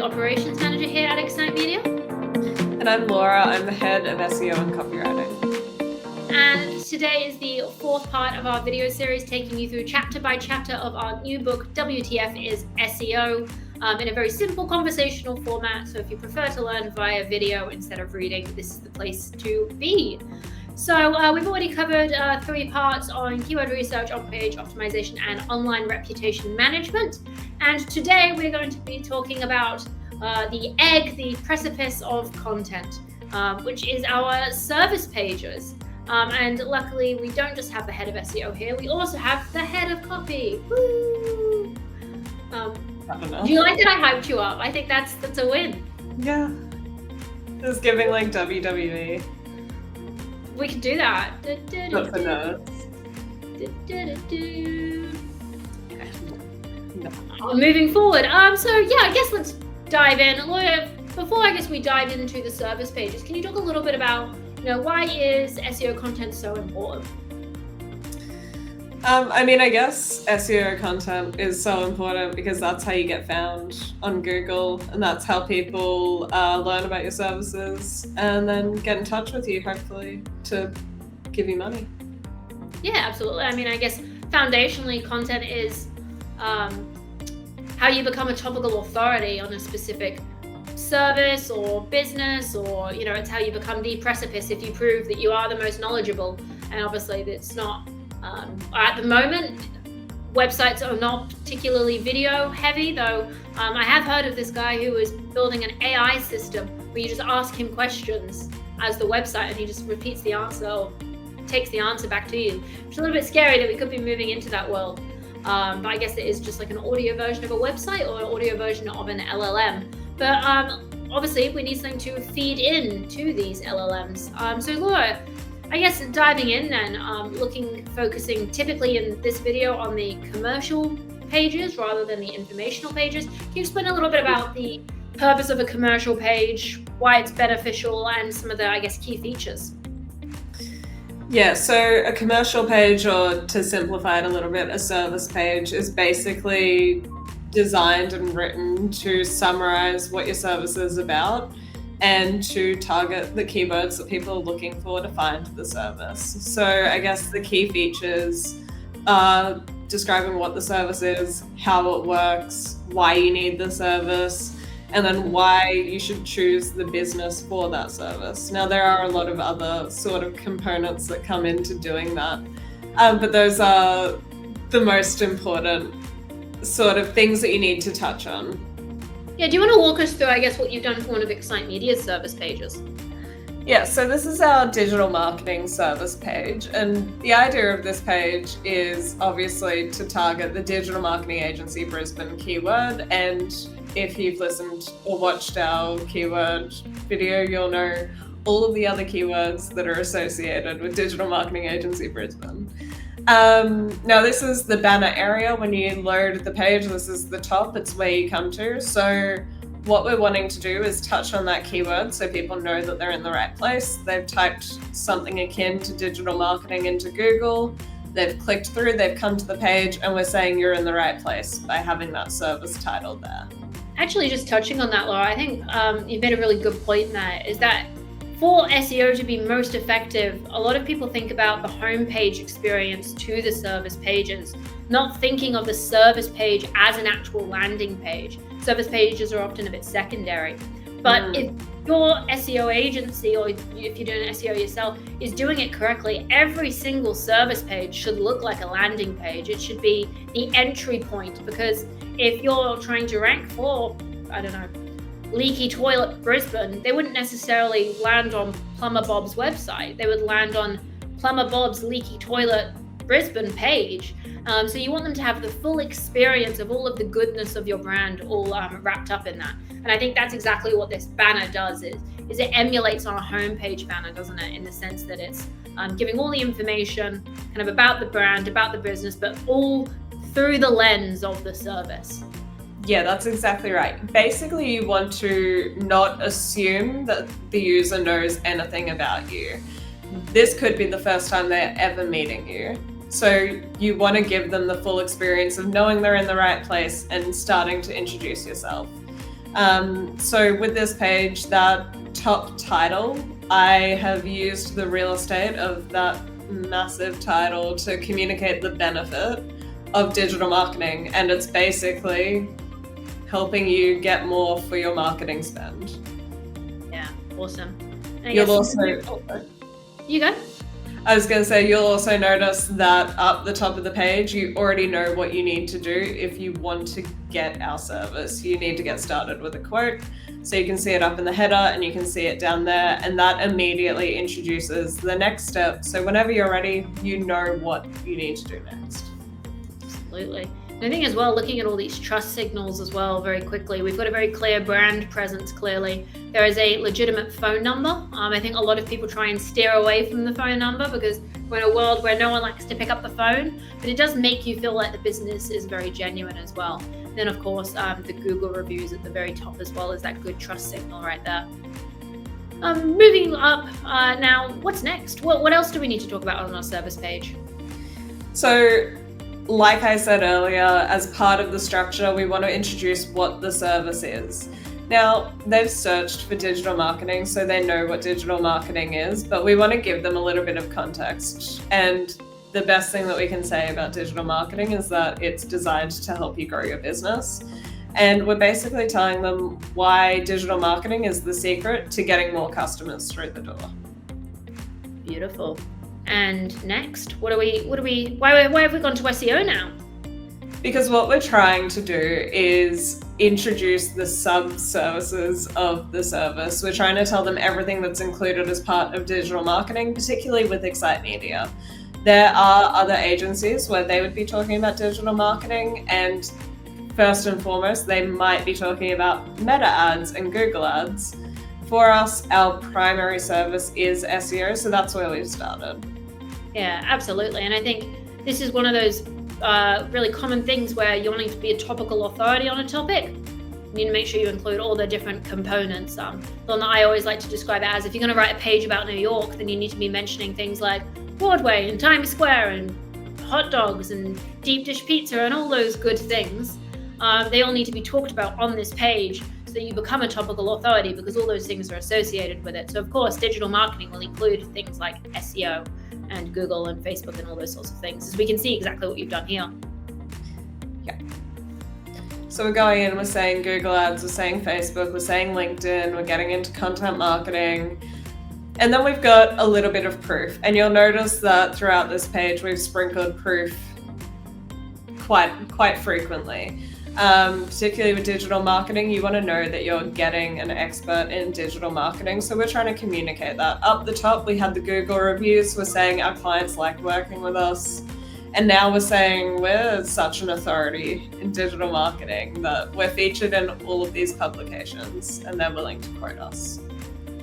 Operations Manager here at Excite Media. And I'm Laura, I'm the head of SEO and copywriting. And today is the fourth part of our video series taking you through chapter by chapter of our new book, WTF is SEO, in a very simple conversational format. So if you prefer to learn via video instead of reading, this is the place to be. So we've already covered 3 parts on keyword research, on-page optimization, and online reputation management. And today we're going to be talking about the precipice of content, which is our service pages. And luckily, we don't just have the head of SEO here, we also have the head of copy. Woo! Do you like that I hyped you up? I think that's a win. Yeah. It's giving like WWE. We can do that. Not for nerds. No. Moving forward. So yeah, I guess let's dive in. Laura, before I guess we dive into the service pages, can you talk a little bit about, why is SEO content so important? I guess SEO content is so important because that's how you get found on Google, and that's how people learn about your services and then get in touch with you, hopefully, to give you money. Yeah, absolutely. I guess foundationally, content is how you become a topical authority on a specific service or business, or it's how you become the precipice if you prove that you are the most knowledgeable. And obviously that's not at the moment, websites are not particularly video heavy, though I have heard of this guy who is building an AI system where you just ask him questions as the website and he just repeats the answer or takes the answer back to you. It's a little bit scary that we could be moving into that world, but I guess it is just like an audio version of a website or an audio version of an LLM. But obviously we need something to feed in to these LLMs. So Laura, I guess diving in then, focusing typically in this video on the commercial pages rather than the informational pages. Can you explain a little bit about the purpose of a commercial page, why it's beneficial, and some of the, I guess, key features? Yeah, so a commercial page, or to simplify it a little bit, a service page, is basically designed and written to summarize what your service is about and to target the keywords that people are looking for to find the service. So I guess the key features are describing what the service is, how it works, why you need the service, and then why you should choose the business for that service. Now, there are a lot of other sort of components that come into doing that, but those are the most important sort of things that you need to touch on. Yeah, do you want to walk us through, I guess, what you've done for one of Excite Media's service pages? Yeah, so this is our digital marketing service page, and the idea of this page is obviously to target the digital marketing agency Brisbane keyword. And if you've listened or watched our keyword video, you'll know all of the other keywords that are associated with digital marketing agency Brisbane. Now this is the banner area. When you load the page, this is the top, it's where you come to. So what we're wanting to do is touch on that keyword so people know that they're in the right place. They've typed something akin to digital marketing into Google, they've clicked through, they've come to the page, and we're saying you're in the right place by having that service title there. Actually, just touching on that, Laura, I think you made a really good point there, is that for SEO to be most effective, a lot of people think about the homepage experience to the service pages, not thinking of the service page as an actual landing page. Service pages are often a bit secondary. But if your SEO agency, or if you're doing SEO yourself, is doing it correctly, every single service page should look like a landing page. It should be the entry point, because if you're trying to rank for, leaky toilet Brisbane, they wouldn't necessarily land on Plumber Bob's website. They would land on Plumber Bob's leaky toilet Brisbane page. So you want them to have the full experience of all of the goodness of your brand all wrapped up in that. And I think that's exactly what this banner does, is it emulates our homepage banner, doesn't it? In the sense that it's giving all the information kind of about the brand, about the business, but all through the lens of the service. Yeah, that's exactly right. Basically, you want to not assume that the user knows anything about you. This could be the first time they're ever meeting you. So you want to give them the full experience of knowing they're in the right place and starting to introduce yourself. So with this page, that top title, I have used the real estate of that massive title to communicate the benefit of digital marketing, and it's basically helping you get more for your marketing spend. Yeah, awesome. You'll also... You go. I was going to say, you'll also notice that up the top of the page, you already know what you need to do if you want to get our service. You need to get started with a quote. So you can see it up in the header and you can see it down there, and that immediately introduces the next step. So whenever you're ready, you know what you need to do next. Absolutely. And I think as well, looking at all these trust signals as well, very quickly, we've got a very clear brand presence. Clearly, there is a legitimate phone number. I think a lot of people try and steer away from the phone number because we're in a world where no one likes to pick up the phone, but it does make you feel like the business is very genuine as well. Then of course, the Google reviews at the very top as well as that good trust signal right there. Moving up now, what's next? What else do we need to talk about on our service page? So, like I said earlier, as part of the structure, we want to introduce what the service is. Now, they've searched for digital marketing, so they know what digital marketing is, but we want to give them a little bit of context. And the best thing that we can say about digital marketing is that it's designed to help you grow your business. And we're basically telling them why digital marketing is the secret to getting more customers through the door. Beautiful. And next, why have we gone to SEO now? Because what we're trying to do is introduce the sub-services of the service. We're trying to tell them everything that's included as part of digital marketing, particularly with Excite Media. There are other agencies where they would be talking about digital marketing, and first and foremost, they might be talking about Meta ads and Google ads. For us, our primary service is SEO, so that's where we've started. Yeah, absolutely. And I think this is one of those really common things where you're wanting to be a topical authority on a topic. You need to make sure you include all the different components. The one that I always like to describe it as, if you're going to write a page about New York, then you need to be mentioning things like Broadway and Times Square and hot dogs and deep dish pizza and all those good things. They all need to be talked about on this page so that you become a topical authority, because all those things are associated with it. So of course, digital marketing will include things like SEO and Google and Facebook and all those sorts of things, as we can see exactly what you've done here. Yeah. So we're going in, we're saying Google ads, we're saying Facebook, we're saying LinkedIn, we're getting into content marketing. And then we've got a little bit of proof. And you'll notice that throughout this page, we've sprinkled proof quite frequently. Particularly with digital marketing, you want to know that you're getting an expert in digital marketing. So we're trying to communicate that. Up the top, we had the Google reviews. We're saying our clients like working with us. And now we're saying we're such an authority in digital marketing that we're featured in all of these publications and they're willing to quote us.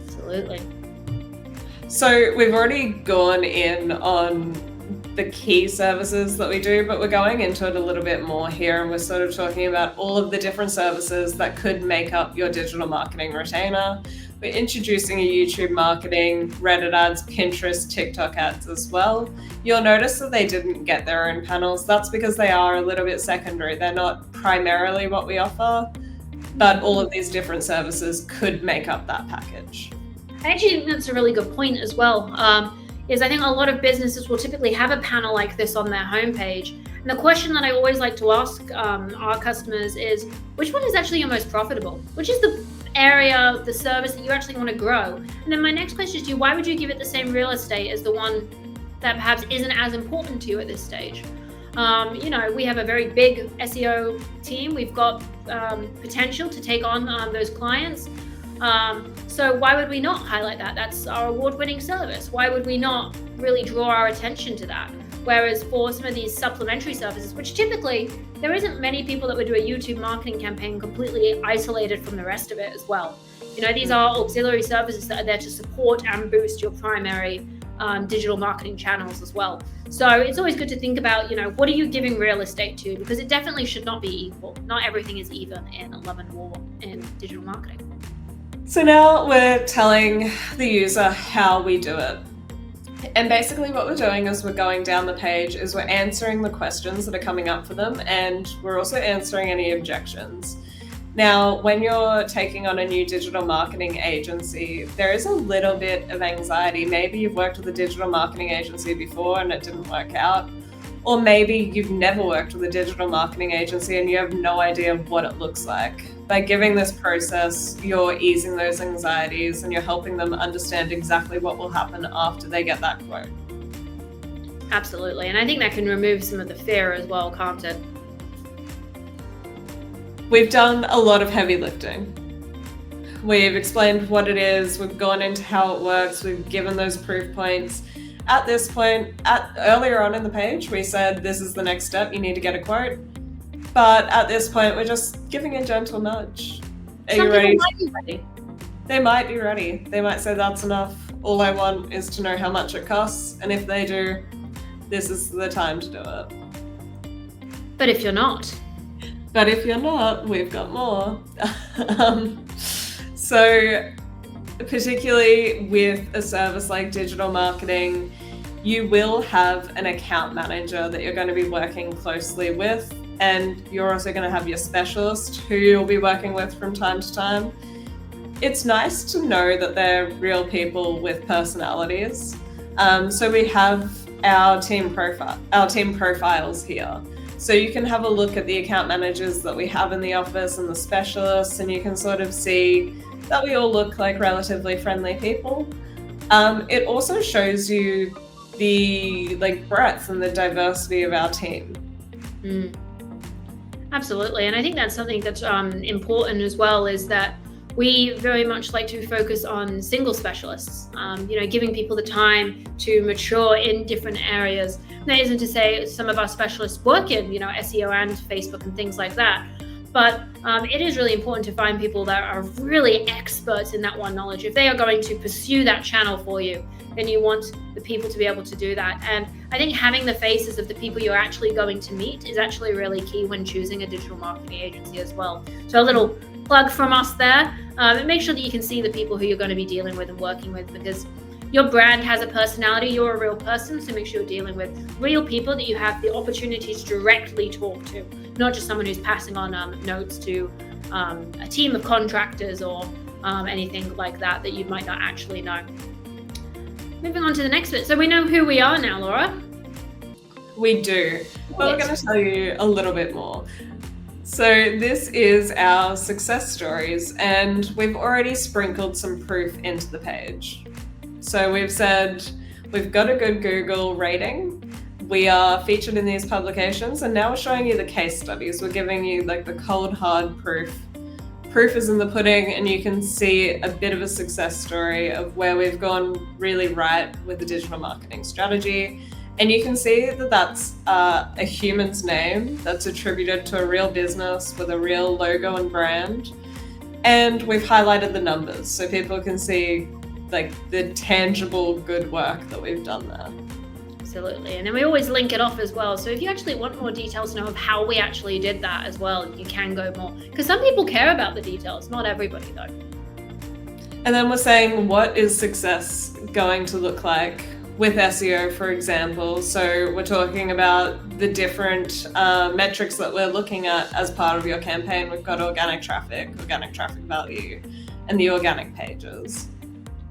Absolutely. So we've already gone in on the key services that we do, but we're going into it a little bit more here, and we're sort of talking about all of the different services that could make up your digital marketing retainer. We're introducing a YouTube marketing, Reddit ads, Pinterest, TikTok ads as well. You'll notice that they didn't get their own panels. That's because they are a little bit secondary. They're not primarily what we offer, but all of these different services could make up that package. I actually think that's a really good point as well. Is I think a lot of businesses will typically have a panel like this on their homepage. And the question that I always like to ask our customers is, which one is actually your most profitable? Which is the area, the service that you actually want to grow? And then my next question is to you, why would you give it the same real estate as the one that perhaps isn't as important to you at this stage? We have a very big SEO team. We've got potential to take on those clients. So why would we not highlight that? That's our award-winning service. Why would we not really draw our attention to that? Whereas for some of these supplementary services, which typically there isn't many people that would do a YouTube marketing campaign completely isolated from the rest of it as well. These are auxiliary services that are there to support and boost your primary digital marketing channels as well. So it's always good to think about, what are you giving real estate to? Because it definitely should not be equal. Not everything is even in love and war in digital marketing. So now we're telling the user how we do it. And basically what we're doing is we're going down the page, is we're answering the questions that are coming up for them, and we're also answering any objections. Now, when you're taking on a new digital marketing agency, there is a little bit of anxiety. Maybe you've worked with a digital marketing agency before and it didn't work out. Or maybe you've never worked with a digital marketing agency and you have no idea what it looks like. By giving this process, you're easing those anxieties and you're helping them understand exactly what will happen after they get that quote. Absolutely. And I think that can remove some of the fear as well, can't it? We've done a lot of heavy lifting. We've explained what it is, we've gone into how it works, we've given those proof points. At this point, earlier on in the page, we said this is the next step, you need to get a quote. But at this point, we're just giving a gentle nudge. Are you ready? Might be ready. They might be ready. They might say that's enough. All I want is to know how much it costs. And if they do, this is the time to do it. But if you're not? But if you're not, we've got more. So particularly with a service like digital marketing, you will have an account manager that you're going to be working closely with. And you're also going to have your specialist who you'll be working with from time to time. It's nice to know that they're real people with personalities. So we have our team profiles here. So you can have a look at the account managers that we have in the office and the specialists, and you can sort of see that we all look like relatively friendly people. It also shows you the breadth and the diversity of our team. Absolutely. And I think that's something that's important as well, is that we very much like to focus on single specialists, giving people the time to mature in different areas. And that isn't to say some of our specialists work in, SEO and Facebook and things like that. But it is really important to find people that are really experts in that one knowledge. If they are going to pursue that channel for you, then you want the people to be able to do that. And I think having the faces of the people you're actually going to meet is actually really key when choosing a digital marketing agency as well. So a little plug from us there. And make sure that you can see the people who you're going to be dealing with and working with, because your brand has a personality. You're a real person, so make sure you're dealing with real people that you have the opportunity to directly talk to, not just someone who's passing on notes to a team of contractors or anything like that you might not actually know. Moving on to the next bit. So we know who we are now, Laura. We do, but we're going to tell you a little bit more. So this is our success stories, and we've already sprinkled some proof into the page. So we've said we've got a good Google rating, we are featured in these publications, and now we're showing you the case studies. We're giving you the cold hard proof. Proof is in the pudding, and you can see a bit of a success story of where we've gone really right with the digital marketing strategy. And you can see that that's a human's name that's attributed to a real business with a real logo and brand. And we've highlighted the numbers so people can see the tangible good work that we've done there. Absolutely. And then we always link it off as well. So if you actually want more details to know of how we actually did that as well, you can go more. Because some people care about the details, not everybody though. And then we're saying, what is success going to look like with SEO, for example? So we're talking about the different metrics that we're looking at as part of your campaign. We've got organic traffic value, and the organic pages.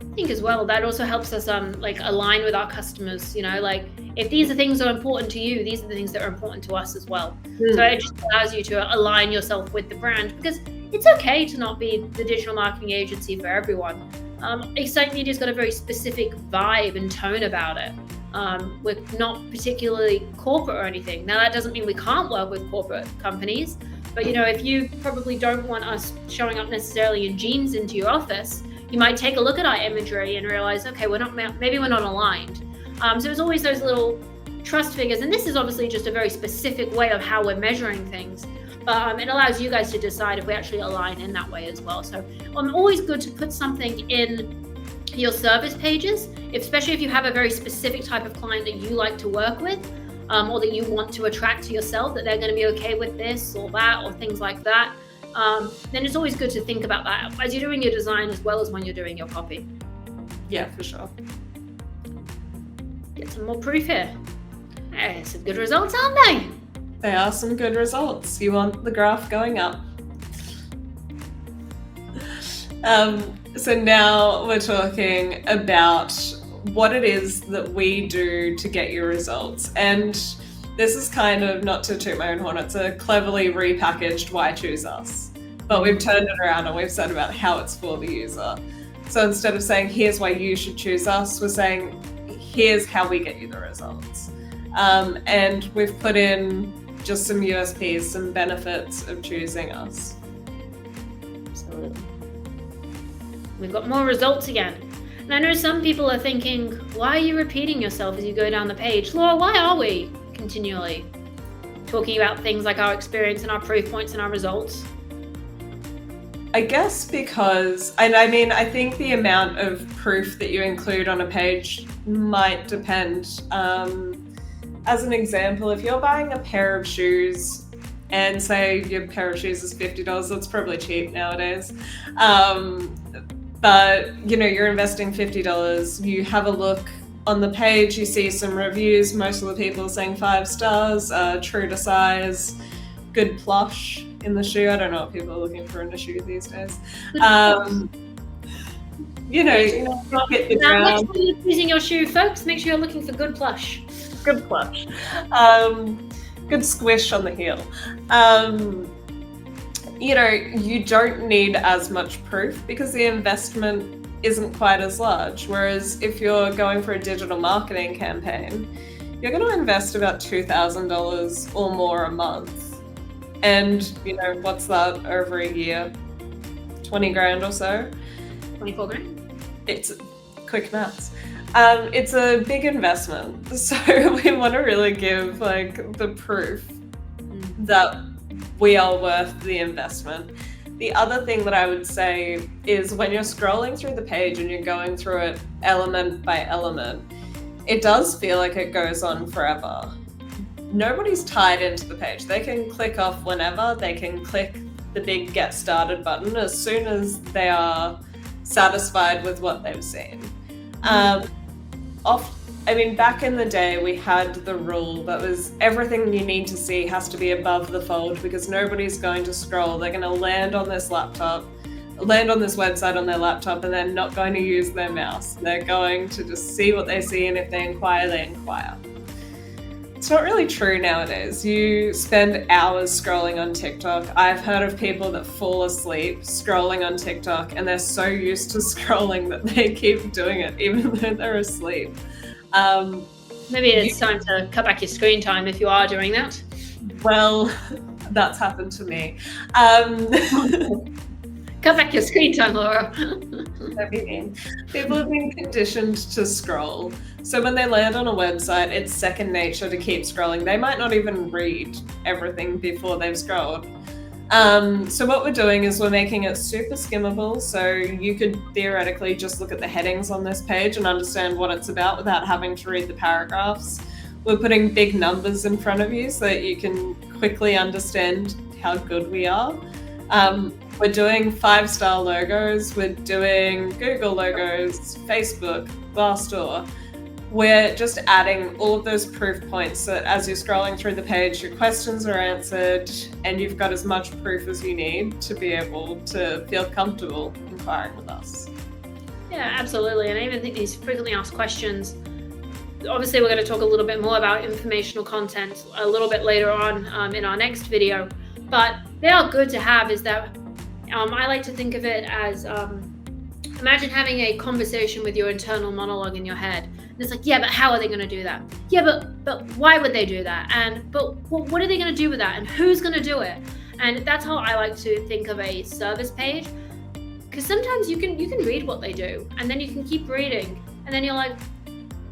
I think as well that also helps us align with our customers. If these are things that are important to you, these are the things that are important to us as well. So it just allows you to align yourself with the brand, because it's okay to not be the digital marketing agency for everyone. Excite Media's got a very specific vibe and tone about it. We're not particularly corporate or anything. Now that doesn't mean we can't work with corporate companies, but if you probably don't want us showing up necessarily in jeans into your office, you might take a look at our imagery and realize, okay, maybe we're not aligned. So there's always those little trust figures, and this is obviously just a very specific way of how we're measuring things. But it allows you guys to decide if we actually align in that way as well. So always good to put something in your service pages, especially if you have a very specific type of client that you like to work with, or that you want to attract to yourself, that they're going to be okay with this or that or things like that. Then it's always good to think about that as you're doing your design as well as when you're doing your copy. Yeah, for sure. Get some more proof here. Some good results, aren't they? They are some good results. You want the graph going up. So now we're talking about what it is that we do to get your results. And this is kind of, not to toot my own horn, it's a cleverly repackaged why choose us. But we've turned it around and we've said about how it's for the user. So instead of saying, here's why you should choose us, we're saying, here's how we get you the results. And we've put in just some USPs, some benefits of choosing us. Absolutely. We've got more results again. And I know some people are thinking, why are you repeating yourself as you go down the page? Laura, why are we continually talking about things like our experience and our proof points and our results? I guess because, and I mean, I think the amount of proof that you include on a page might depend. As an example, if you're buying a pair of shoes and say your pair of shoes is $50, that's probably cheap nowadays. But you're investing $50, you have a look on the page, you see some reviews, most of the people are saying 5 stars, true to size, good plush in the shoe. I don't know what people are looking for in a shoe these days. Not hit the ground. Next time you're choosing your shoe, folks, make sure you're looking for good plush. Good plush. Good squish on the heel. You don't need as much proof because the investment isn't quite as large. Whereas if you're going for a digital marketing campaign, you're going to invest about $2,000 or more a month. And, what's that over a year? 20 grand or so? 24 grand? It's quick maths. It's a big investment. So we want to really give the proof that we are worth the investment. The other thing that I would say is when you're scrolling through the page and you're going through it element by element, it does feel like it goes on forever. Nobody's tied into the page. They can click off whenever. They can click the big get started button as soon as they are satisfied with what they've seen. Back in the day, we had the rule that was everything you need to see has to be above the fold because nobody's going to scroll. They're going to land on this website on their laptop, and they're not going to use their mouse. They're going to just see what they see, and if they inquire, they inquire. It's not really true nowadays. You spend hours scrolling on TikTok. I've heard of people that fall asleep scrolling on TikTok, and they're so used to scrolling that they keep doing it even though they're asleep. Maybe it's time to cut back your screen time if you are doing that. Well, that's happened to me. Cut back your screen time, Laura. People have been conditioned to scroll. So when they land on a website, it's second nature to keep scrolling. They might not even read everything before they've scrolled. So what we're doing is we're making it super skimmable. So you could theoretically just look at the headings on this page and understand what it's about without having to read the paragraphs. We're putting big numbers in front of you so that you can quickly understand how good we are. We're doing 5-star logos. We're doing Google logos, Facebook, Glassdoor. We're just adding all of those proof points so that as you're scrolling through the page, your questions are answered and you've got as much proof as you need to be able to feel comfortable inquiring with us. Yeah, absolutely. And I even think these frequently asked questions, obviously we're going to talk a little bit more about informational content a little bit later on in our next video, but they are good to have. Is that I like to think of it as imagine having a conversation with your internal monologue in your head. And it's like, yeah, but how are they going to do that? Yeah, but why would they do that? But what are they going to do with that? And who's going to do it? And that's how I like to think of a service page. Because sometimes you can read what they do, and then you can keep reading, and then you're like,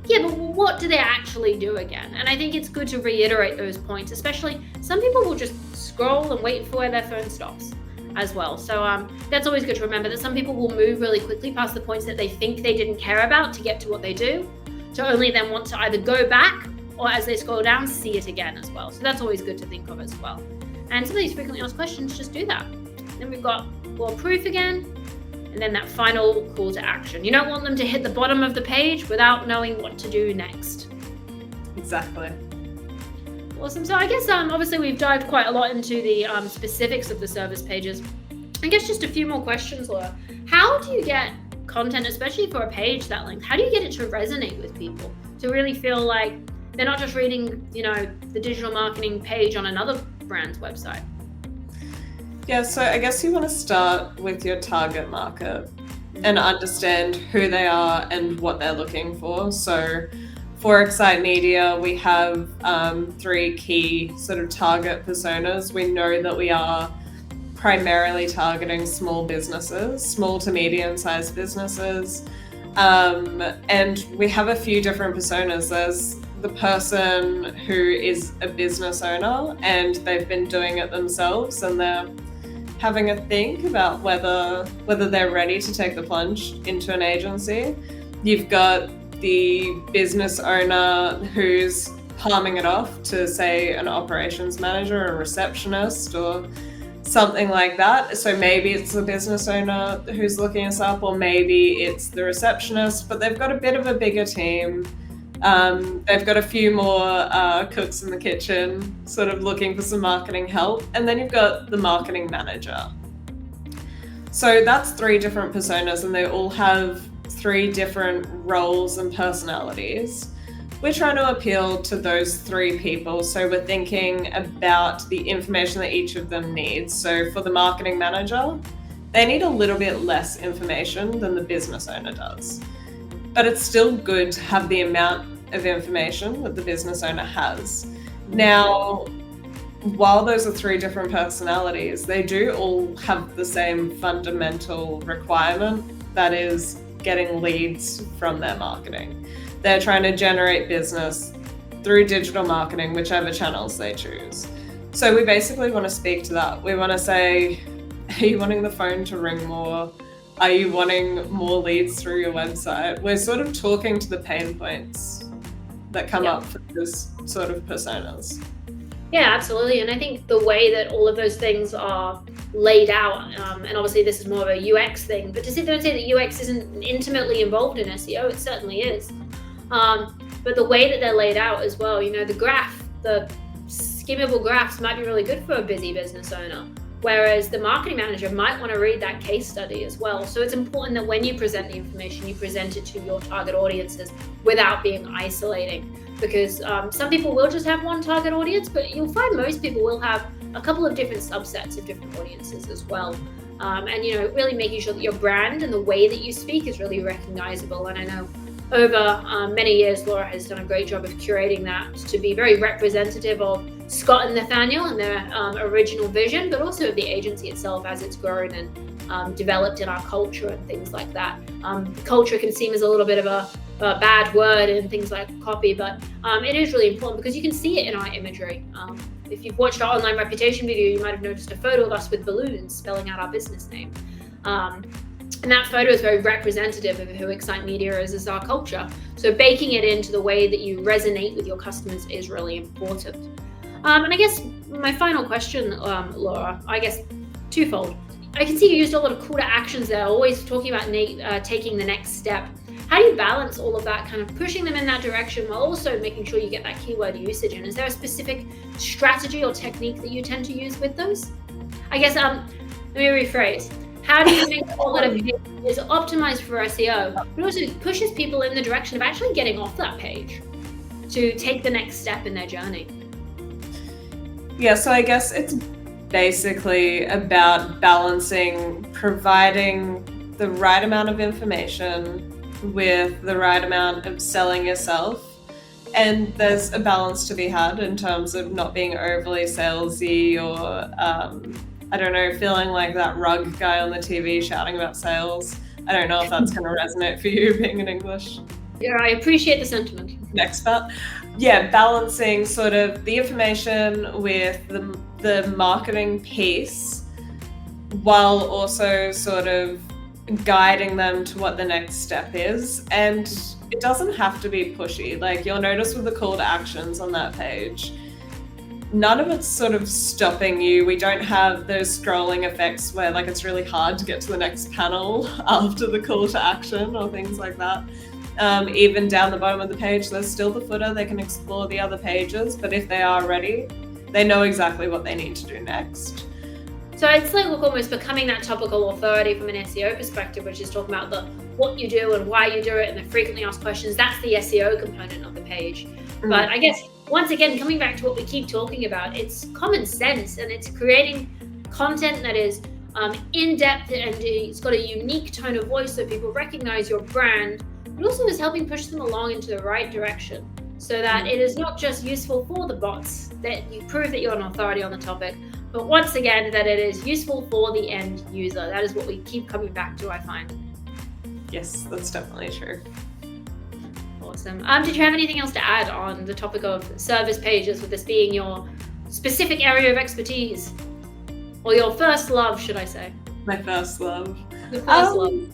yeah, but what do they actually do again? And I think it's good to reiterate those points, especially some people will just scroll and wait for where their phone stops as well. So that's always good to remember that some people will move really quickly past the points that they think they didn't care about to get to what they do, to only then want to either go back or as they scroll down, see it again as well. So that's always good to think of as well. And some of these frequently asked questions just do that. Then we've got more proof again, and then that final call to action. You don't want them to hit the bottom of the page without knowing what to do next. Exactly. Awesome. So I guess obviously we've dived quite a lot into the specifics of the service pages. I guess just a few more questions, Laura. How how do you get content, especially for a page that length, how do you get it to resonate with people, to really feel like they're not just reading, the digital marketing page on another brand's website? Yeah, so I guess you want to start with your target market and understand who they are and what they're looking for. So for Excite Media, we have 3 key sort of target personas. We know that we are primarily targeting small businesses, small to medium-sized businesses. And we have a few different personas. There's the person who is a business owner and they've been doing it themselves and they're having a think about whether they're ready to take the plunge into an agency. You've got the business owner who's palming it off to, say, an operations manager, a receptionist, or something like that. So maybe it's the business owner who's looking us up, or maybe it's the receptionist, but they've got a bit of a bigger team. They've got a few more cooks in the kitchen, sort of looking for some marketing help. And then you've got the marketing manager. So that's 3 different personas, and they all have 3 different roles and personalities. We're trying to appeal to those 3 people. So we're thinking about the information that each of them needs. So for the marketing manager, they need a little bit less information than the business owner does. But it's still good to have the amount of information that the business owner has. Now, while those are 3 different personalities, they do all have the same fundamental requirement, that is getting leads from their marketing. They're trying to generate business through digital marketing, whichever channels they choose. So we basically want to speak to that. We want to say, are you wanting the phone to ring more? Are you wanting more leads through your website? We're sort of talking to the pain points that come up for those sort of personas. Yeah, absolutely. And I think the way that all of those things are laid out, and obviously this is more of a UX thing, but to sit there and say that UX isn't intimately involved in SEO, it certainly is. But the way that they're laid out as well, the skimmable graphs might be really good for a busy business owner, whereas the marketing manager might want to read that case study as well. So it's important that when you present the information, you present it to your target audiences without being isolating. Because some people will just have one target audience, but you'll find most people will have a couple of different subsets of different audiences as well. And really making sure that your brand and the way that you speak is really recognizable. And I know over many years, Laura has done a great job of curating that to be very representative of Scott and Nathaniel and their original vision, but also of the agency itself as it's grown and developed in our culture and things like that. Culture can seem as a little bit of a bad word and things like copy, but it is really important because you can see it in our imagery. If you've watched our online reputation video, you might have noticed a photo of us with balloons spelling out our business name. And that photo is very representative of who Excite Media is as our culture. So baking it into the way that you resonate with your customers is really important. And I guess my final question, Laura, I guess twofold. I can see you used a lot of call to actions there, always talking about taking the next step. How do you balance all of that, kind of pushing them in that direction while also making sure you get that keyword usage in? Is there a specific strategy or technique that you tend to use with those? I guess, let me rephrase. How do you make sure that a page is optimized for SEO, but also pushes people in the direction of actually getting off that page to take the next step in their journey? Yeah, so I guess it's basically about balancing providing the right amount of information with the right amount of selling yourself. And there's a balance to be had in terms of not being overly salesy or, feeling like that rug guy on the TV shouting about sales. I don't know if that's going to resonate for you being in English. Yeah, I appreciate the sentiment. Expert. Yeah, balancing sort of the information with the marketing piece while also sort of guiding them to what the next step is. And it doesn't have to be pushy. Like you'll notice with the call to actions on that page, none of it's sort of stopping you. We don't have those scrolling effects where like it's really hard to get to the next panel after the call to action or things like that. Even down the bottom of the page, there's still the footer. They can explore the other pages, but if they are ready, they know exactly what they need to do next. So it's like almost becoming that topical authority from an SEO perspective, which is talking about the what you do and why you do it and the frequently asked questions. That's the SEO component of the page. But I guess once again, coming back to what we keep talking about, it's common sense, and it's creating content that is in depth, and it's got a unique tone of voice so people recognize your brand. It also is helping push them along into the right direction, so that it is not just useful for the bots, that you prove that you're an authority on the topic, but once again, that it is useful for the end user. That is what we keep coming back to, I find. Yes, that's definitely true. Awesome. Did you have anything else to add on the topic of service pages, with this being your specific area of expertise? Or your first love, should I say? My first love. The first love.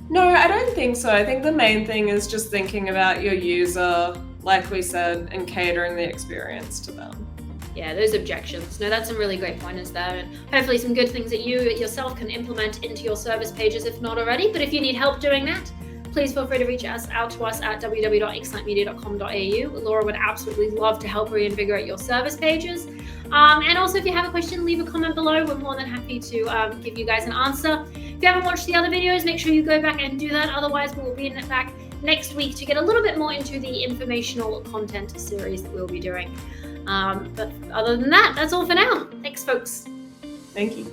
No, I don't think so. I think the main thing is just thinking about your user, like we said, and catering the experience to them. Yeah, those objections. No, that's some really great pointers there, and hopefully some good things that you yourself can implement into your service pages if not already. But if you need help doing that, please feel free to reach out to us at www.excitemedia.com.au. Laura would absolutely love to help reinvigorate your service pages. And also, if you have a question, leave a comment below. We're more than happy to give you guys an answer. If you haven't watched the other videos, make sure you go back and do that. Otherwise, we will be back next week to get a little bit more into the informational content series that we'll be doing. But other than that, that's all for now. Thanks, folks. Thank you.